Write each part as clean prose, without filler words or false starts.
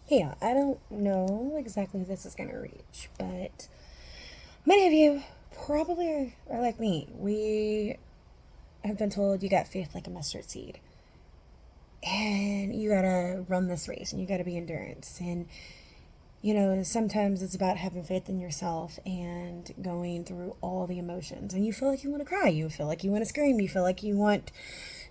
Yeah, I don't know exactly who this is going to reach, but many of you probably are like me. We have been told you got faith like a mustard seed, and you gotta run this race, and you gotta be endurance. And, sometimes it's about having faith in yourself and going through all the emotions. And you feel like you want to cry, you feel like you want to scream, you feel like you want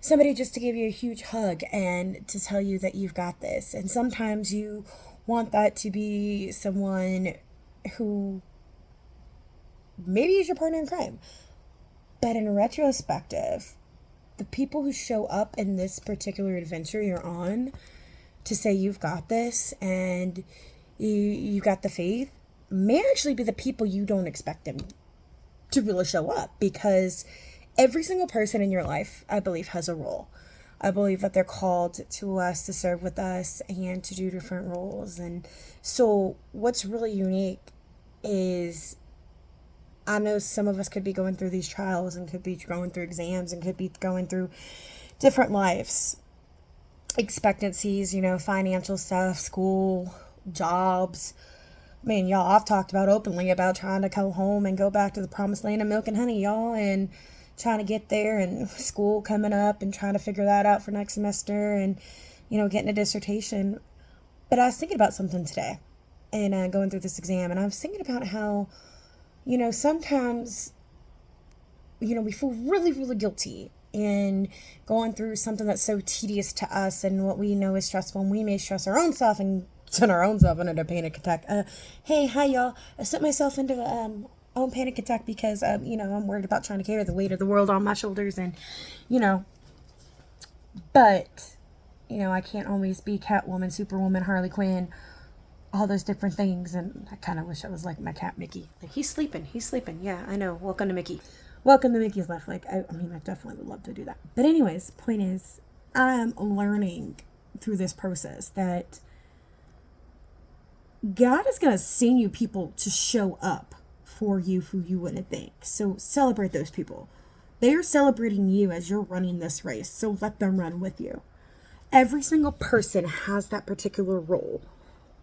somebody just to give you a huge hug and to tell you that you've got this. And sometimes you want that to be someone who maybe is your partner in crime. But in retrospective, the people who show up in this particular adventure you're on to say you've got this and you got the faith may actually be the people you don't expect them to really show up, because every single person in your life, I believe, has a role. I believe that they're called to us to serve with us and to do different roles. And so what's really unique is I know some of us could be going through these trials and could be going through exams and could be going through different lives, expectancies, financial stuff, school, jobs. Man, y'all, I've talked about openly about trying to come home and go back to the promised land of milk and honey, y'all, and trying to get there, and school coming up and trying to figure that out for next semester, and, getting a dissertation. But I was thinking about something today and going through this exam, and I was thinking about how, sometimes, we feel really, really guilty in going through something that's so tedious to us and what we know is stressful, and we may stress our own self and send our own self into a panic attack. Hey, hi, y'all. I sent myself into a own panic attack because, I'm worried about trying to carry the weight of the world on my shoulders, and, you know, but, I can't always be Catwoman, Superwoman, Harley Quinn, all those different things. And I kind of wish I was like my cat Mickey. Like, he's sleeping. Yeah, I know. Welcome to Mickey. Welcome to Mickey's Life. Like, I mean, I definitely would love to do that. But anyways, point is, I'm learning through this process that God is going to send you people to show up for you who you wouldn't think. So celebrate those people. They are celebrating you as you're running this race. So let them run with you. Every single person has that particular role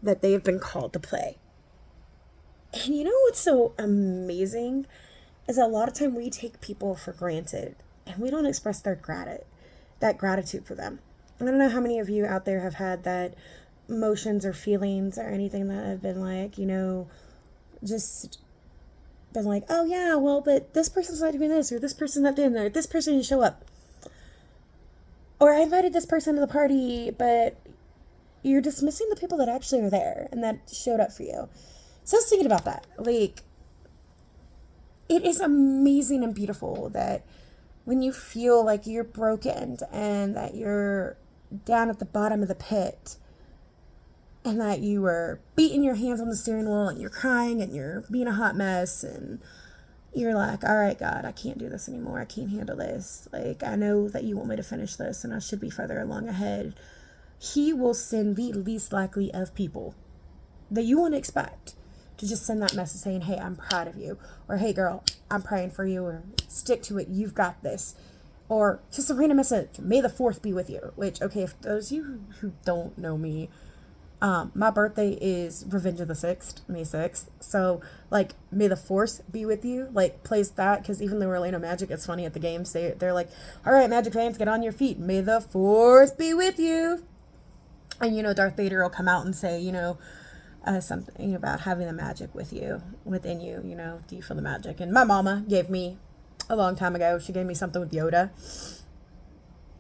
that they have been called to play. And you know what's so amazing is a lot of time we take people for granted and we don't express that gratitude for them. I don't know how many of you out there have had that emotions or feelings or anything that have been like, just been like, oh yeah, well, but this person's not doing this, or this person's not doing that, or this person didn't show up. Or I invited this person to the party, but you're dismissing the people that actually are there and that showed up for you. So I was thinking about that. Like, it is amazing and beautiful that when you feel like you're broken and that you're down at the bottom of the pit and that you were beating your hands on the steering wheel and you're crying and you're being a hot mess and you're like, all right, God, I can't do this anymore. I can't handle this. Like, I know that you want me to finish this and I should be further along ahead. He will send the least likely of people that you wouldn't expect to just send that message saying, hey, I'm proud of you. Or, hey, girl, I'm praying for you. Or, stick to it. You've got this. Or just a random message, may the 4th be with you. Which, okay, if those of you who don't know me, my birthday is Revenge of the 6th, May 6th. So, like, may the Force be with you. Like, plays that, because even though Orlando Magic, it's funny at the games, they're like, all right, Magic fans, get on your feet. May the Force be with you. And, Darth Vader will come out and say, something about having the magic within you, do you feel the magic? And my mama gave me, a long time ago, she gave me something with Yoda,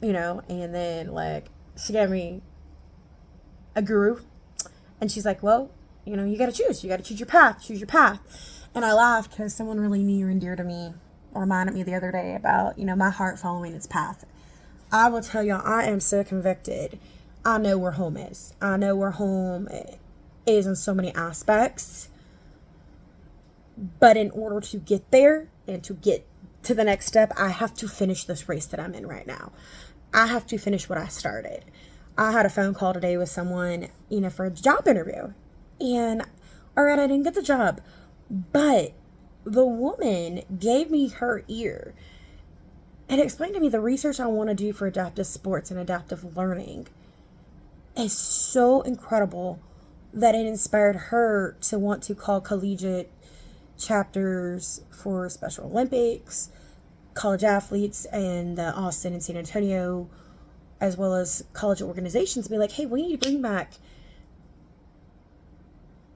and then, like, she gave me a guru. And she's like, well, you got to choose. You got to choose your path. And I laughed because someone really near and dear to me reminded me the other day about, my heart following its path. I will tell y'all, I am so convicted. I know where home is. I know where home is in so many aspects. But in order to get there and to get to the next step, I have to finish this race that I'm in right now. I have to finish what I started. I had a phone call today with someone, for a job interview. And, all right, I didn't get the job. But the woman gave me her ear and explained to me the research I want to do for adaptive sports and adaptive learning is so incredible that it inspired her to want to call collegiate chapters for Special Olympics, college athletes in the Austin and San Antonio, as well as college organizations, be like, hey, we need to bring back,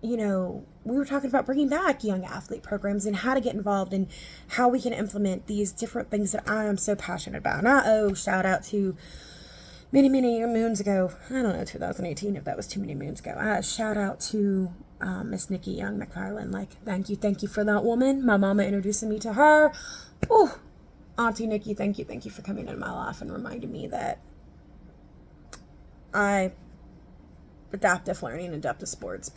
we were talking about bringing back young athlete programs and how to get involved and how we can implement these different things that I am so passionate about. And I owe shout out to many, many moons ago. I don't know, 2018, if that was too many moons ago. Shout out to Miss Nikki Young McFarland. Like, thank you for that woman. My mama introducing me to her. Oh, Auntie Nikki, thank you for coming into my life and reminding me that adaptive learning and adaptive sports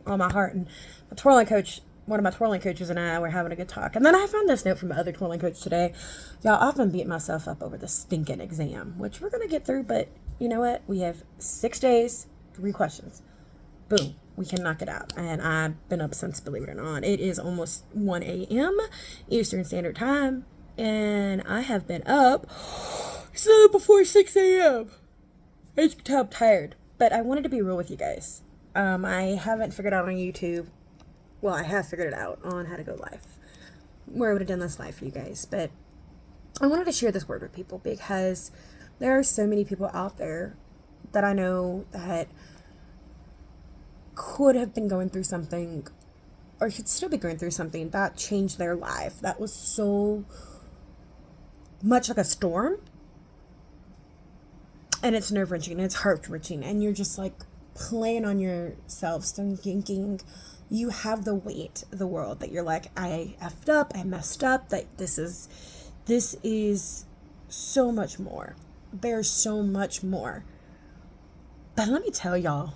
on my heart. And one of my twirling coaches and I were having a good talk. And then I found this note from my other twirling coach today. Y'all, I've been beating myself up over the stinking exam, which we're going to get through. But you know what? We have 6 days, 3 questions. Boom. We can knock it out. And I've been up since, believe it or not, it is almost 1 a.m. Eastern Standard Time. And I have been up so before 6 a.m. As you can tell, I'm tired. But I wanted to be real with you guys. I haven't figured out on YouTube. Well, I have figured it out on how to go live, where I would have done this live for you guys. But I wanted to share this word with people because there are so many people out there that I know that could have been going through something or should still be going through something that changed their life. That was so much like a storm. And it's nerve-wrenching and it's heart-wrenching. And you're just like playing on yourself, thinking you have the weight of the world, that you're like, I effed up, I messed up, that this is so much more. There's so much more. But let me tell y'all,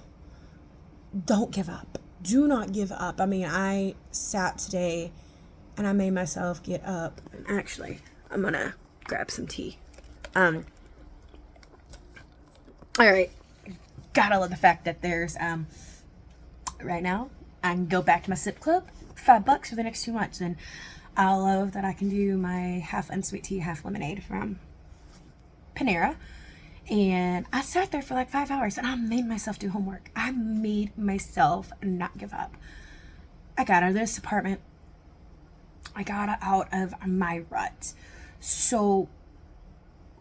don't give up. Do not give up. I mean, I sat today and I made myself get up. And actually, I'm going to grab some tea. All right. Gotta love the fact that there's, right now, I can go back to my sip club, $5 for the next 2 months. And I love that I can do my half unsweet tea, half lemonade from Panera. And I sat there for like 5 hours and I made myself do homework. I made myself not give up. I got out of this apartment. I got out of my rut. So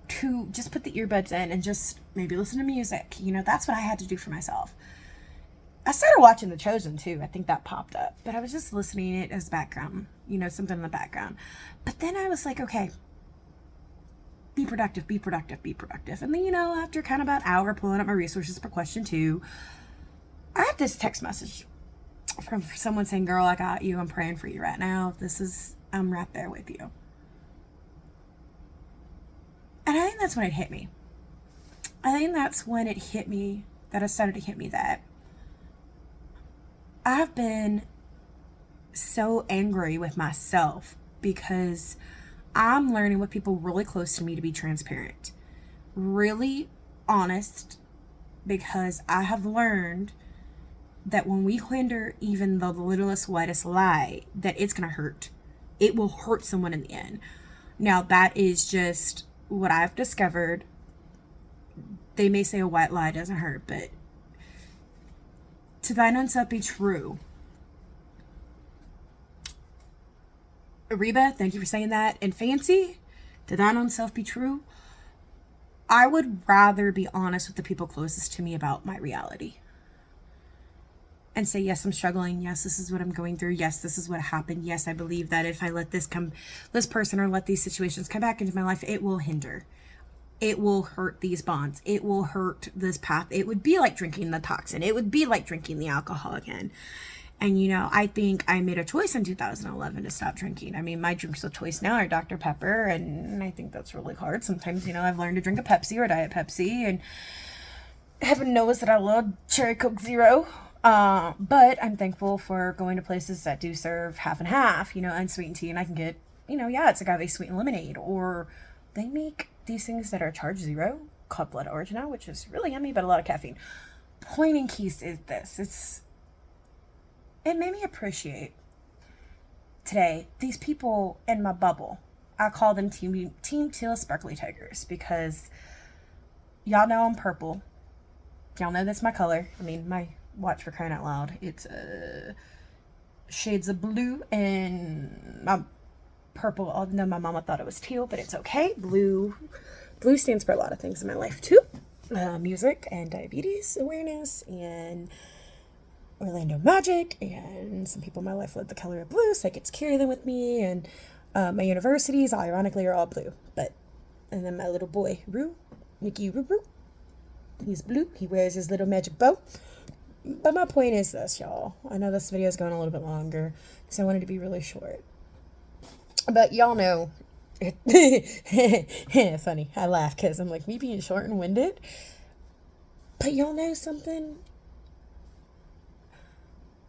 to just put the earbuds in and just maybe listen to music, that's what I had to do for myself. I started watching The Chosen too. I think that popped up, but I was just listening to it as background, something in the background. But then I was like, okay, be productive. And then, after kind of about an hour pulling up my resources for question 2, I had this text message from someone saying, girl, I got you. I'm praying for you right now. I'm right there with you. And I think that's when it hit me. That it started to hit me that I've been so angry with myself because I'm learning with people really close to me to be transparent, really honest, because I have learned that when we hinder even the littlest, whitest lie, that it's going to hurt. It will hurt someone in the end. Now, that is just what I've discovered. They may say a white lie doesn't hurt, but to thine own self be true. Reba, thank you for saying that. And Fancy, to thine own self be true. I would rather be honest with the people closest to me about my reality. And say, yes, I'm struggling. Yes, this is what I'm going through. Yes, this is what happened. Yes, I believe that if I let this person or let these situations come back into my life, it will hinder. It will hurt these bonds. It will hurt this path. It would be like drinking the toxin. It would be like drinking the alcohol again. And, I think I made a choice in 2011 to stop drinking. I mean, my drinks of choice now are Dr. Pepper, and I think that's really hard. Sometimes, I've learned to drink a Pepsi or a Diet Pepsi, and heaven knows that I love Cherry Coke Zero. But I'm thankful for going to places that do serve half and half, unsweetened tea, and I can get, it's agave sweetened lemonade, or they make these things that are charged zero called Blood Original, which is really yummy, but a lot of caffeine. Point and keys is this. It made me appreciate today these people in my bubble. I call them Team Teal Sparkly Tigers because y'all know I'm purple. Y'all know that's my color. I mean, my watch, for crying out loud. It's shades of blue and purple. Oh, no, my mama thought it was teal, but it's okay. Blue stands for a lot of things in my life too. Music and diabetes awareness and Orlando Magic, and some people in my life love the color of blue, so I get to carry them with me. And my universities, ironically, are all blue. And then my little boy, Mickey Roo, he's blue. He wears his little magic bow. But my point is this, y'all. I know this video is going a little bit longer because I wanted to be really short. But y'all know, funny, I laugh because I'm like, me being short and winded. But y'all know something?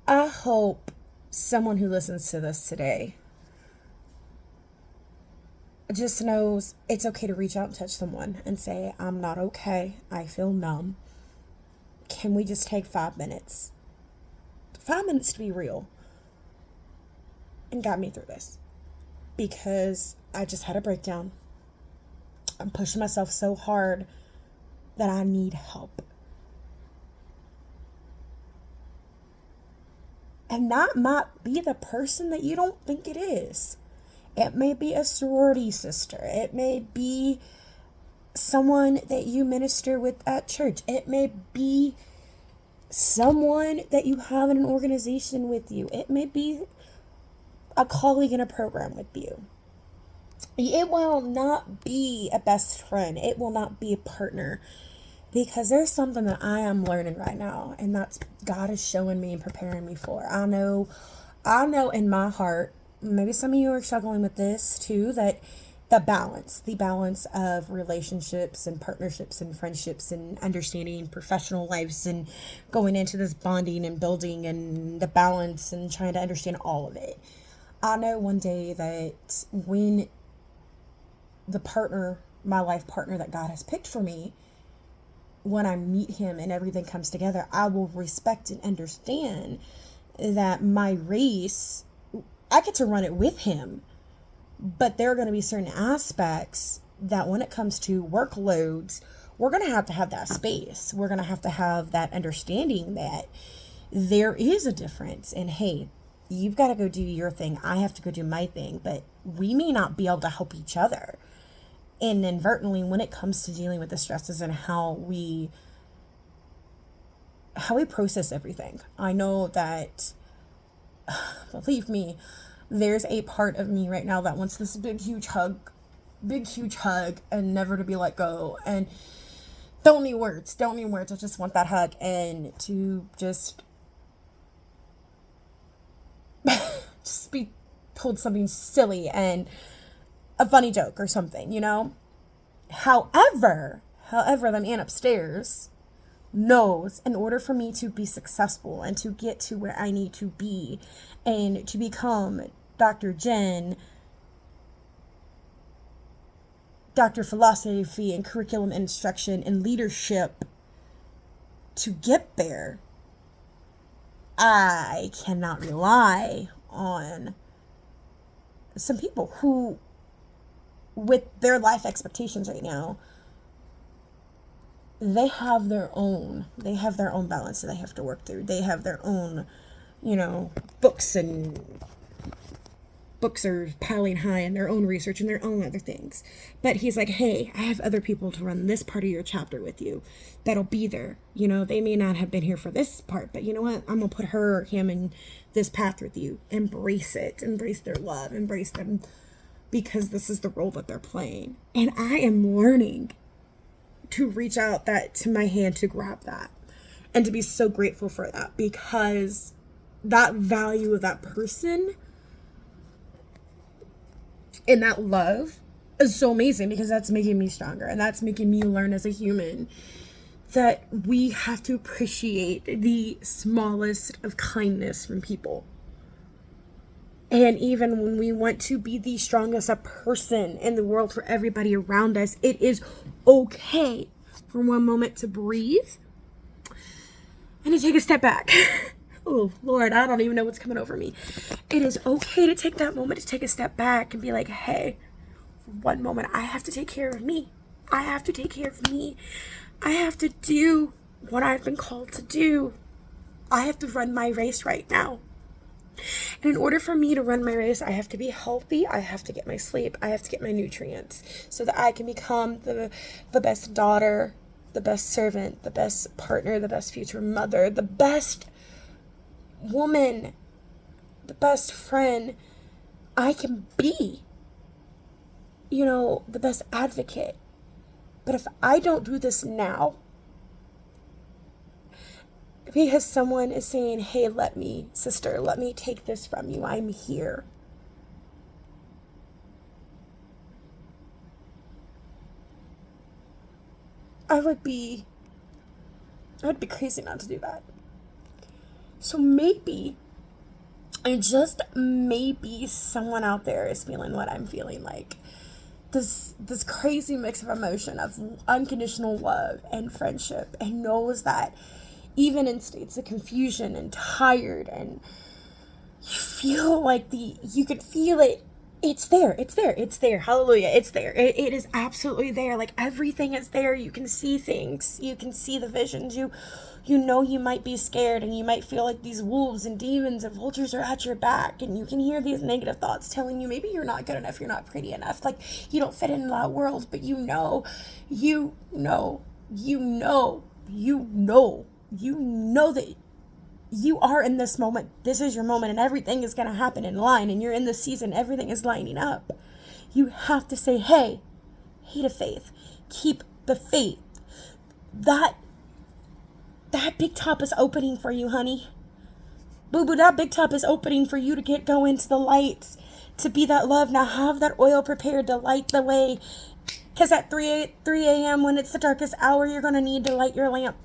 I hope someone who listens to this today just knows it's okay to reach out and touch someone and say, I'm not okay. I feel numb. Can we just take 5 minutes? 5 minutes to be real. And got me through this. Because I just had a breakdown. I'm pushing myself so hard that I need help. And that might be the person that you don't think it is. It may be a sorority sister. It may be someone that you minister with at church. It may be someone that you have in an organization with you. It may be a colleague in a program with you. It will not be a best friend. It will not be a partner. Because there's something that I am learning right now, and that's God is showing me and preparing me for. I know in my heart, maybe some of you are struggling with this too, that the balance of relationships and partnerships and friendships and understanding professional lives and going into this bonding and building and the balance and trying to understand all of it. I know one day that when my life partner that God has picked for me, when I meet him and everything comes together, I will respect and understand that my race, I get to run it with him. But there are going to be certain aspects that when it comes to workloads, we're going to have that space. We're going to have that understanding that there is a difference. And hey, you've got to go do your thing. I have to go do my thing. But we may not be able to help each other. And inadvertently, when it comes to dealing with the stresses and how we process everything, I know that, believe me, there's a part of me right now that wants this big, huge hug, and never to be let go. And don't need words. I just want that hug and to just be told something silly and a funny joke or something, you know? However, the man upstairs knows in order for me to be successful and to get to where I need to be and to become Dr. Jen, Dr. Philosophy and Curriculum Instruction and Leadership, to get there, I cannot rely on some people who, with their life expectations right now, they have their own balance that they have to work through. They have their own, books are piling high and their own research and their own other things. But he's like, hey, I have other people to run this part of your chapter with you that'll be there. They may not have been here for this part, but you know what? I'm going to put her or him in this path with you. Embrace it. Embrace their love. Embrace them, because this is the role that they're playing. And I am learning to reach out to my hand to grab that and to be so grateful for that, because that value of that person and that love is so amazing, because that's making me stronger and that's making me learn as a human that we have to appreciate the smallest of kindness from people. And even when we want to be the strongest person in the world for everybody around us, it is okay for one moment to breathe and to take a step back. Oh, Lord, I don't even know what's coming over me. It is okay to take that moment to take a step back and be like, hey, for one moment, I have to take care of me. I have to do what I've been called to do. I have to run my race right now. And in order for me to run my race, I have to be healthy. I have to get my sleep. I have to get my nutrients so that I can become the best daughter, the best servant, the best partner, the best future mother, the best woman, the best friend I can be. You know, the best advocate. But if I don't do this now, because someone is saying, hey, sister, let me take this from you. I'm here. I would be crazy not to do that. So maybe, and just maybe, someone out there is feeling what I'm feeling, like this crazy mix of emotion of unconditional love and friendship, and knows that even in states of confusion and tired, and you feel like you could feel it. It's there. Hallelujah. It's there. It is absolutely there. Like, everything is there. You can see things. You can see the visions. You know you might be scared, and you might feel like these wolves and demons and vultures are at your back, and you can hear these negative thoughts telling you maybe you're not good enough, you're not pretty enough, like you don't fit into that world. But you know that you are in this moment. This is your moment, and everything is going to happen in line, and you're in the season. Everything is lining up. You have to say, hey to faith. Keep the faith. That big top is opening for you, honey. Boo-boo, that big top is opening for you to go into the lights, to be that love. Now have that oil prepared to light the way, because at 3 a.m. when it's the darkest hour, you're going to need to light your lamp.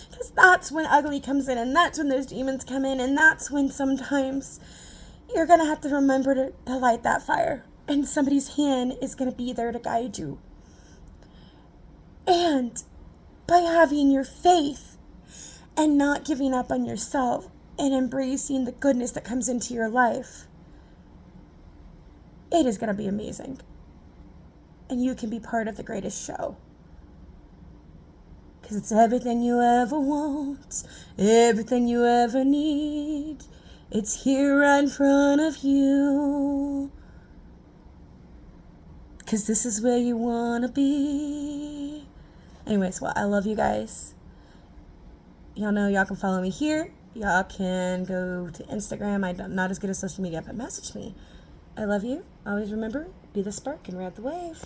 Because that's when ugly comes in, and that's when those demons come in, and that's when sometimes you're going to have to remember to light that fire. And somebody's hand is going to be there to guide you. And by having your faith and not giving up on yourself and embracing the goodness that comes into your life, it is going to be amazing. And you can be part of the greatest show. Because it's everything you ever want, everything you ever need. It's here right in front of you. Because this is where you want to be. Anyways, well, I love you guys. Y'all know y'all can follow me here. Y'all can go to Instagram. I'm not as good at social media, but message me. I love you. Always remember, be the spark and ride the wave.